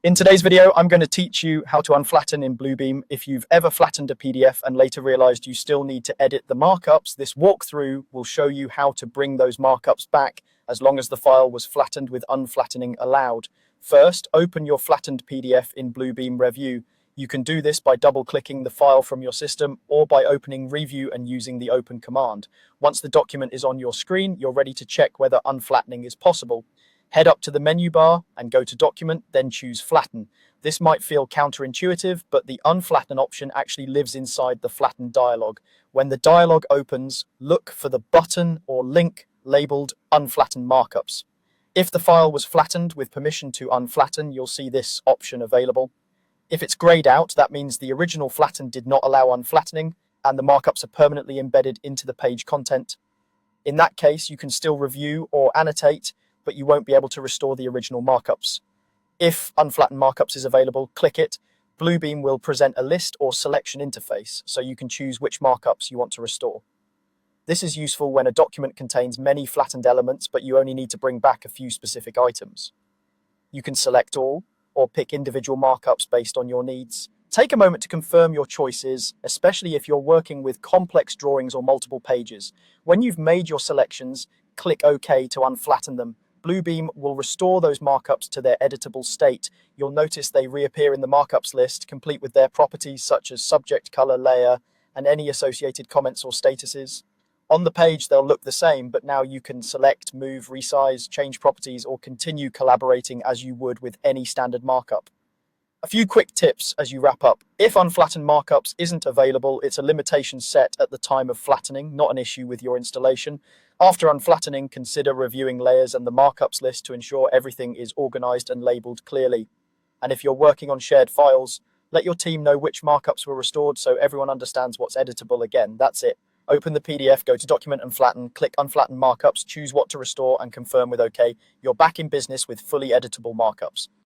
In today's video, I'm going to teach you how to unflatten in Bluebeam. If you've ever flattened a PDF and later realized you still need to edit the markups, this walkthrough will show you how to bring those markups back as long as the file was flattened with unflattening allowed. First, open your flattened PDF in Bluebeam Revu. You can do this by double-clicking the file from your system or by opening Revu and using the open command. Once the document is on your screen, you're ready to check whether unflattening is possible. Head up to the menu bar and go to Document, then choose Flatten. This might feel counterintuitive, but the Unflatten option actually lives inside the Flatten dialog. When the dialog opens, look for the button or link labeled Unflatten Markups. If the file was flattened with permission to unflatten, you'll see this option available. If it's grayed out, that means the original flatten did not allow unflattening, and the markups are permanently embedded into the page content. In that case, you can still review or annotate, but you won't be able to restore the original markups. If Unflatten Markups is available, click it. Bluebeam will present a list or selection interface, so you can choose which markups you want to restore. This is useful when a document contains many flattened elements, but you only need to bring back a few specific items. You can select all, or pick individual markups based on your needs. Take a moment to confirm your choices, especially if you're working with complex drawings or multiple pages. When you've made your selections, click OK to unflatten them. Bluebeam will restore those markups to their editable state. You'll notice they reappear in the markups list, complete with their properties such as subject, color, layer, and any associated comments or statuses. On the page, they'll look the same, but now you can select, move, resize, change properties, or continue collaborating as you would with any standard markup. A few quick tips as you wrap up. If unflattened markups isn't available, it's a limitation set at the time of flattening, not an issue with your installation. After unflattening, consider reviewing layers and the markups list to ensure everything is organized and labeled clearly. And if you're working on shared files, let your team know which markups were restored so everyone understands what's editable again. That's it. Open the PDF, go to Document and Flatten, click Unflatten Markups, choose what to restore and confirm with OK. You're back in business with fully editable markups.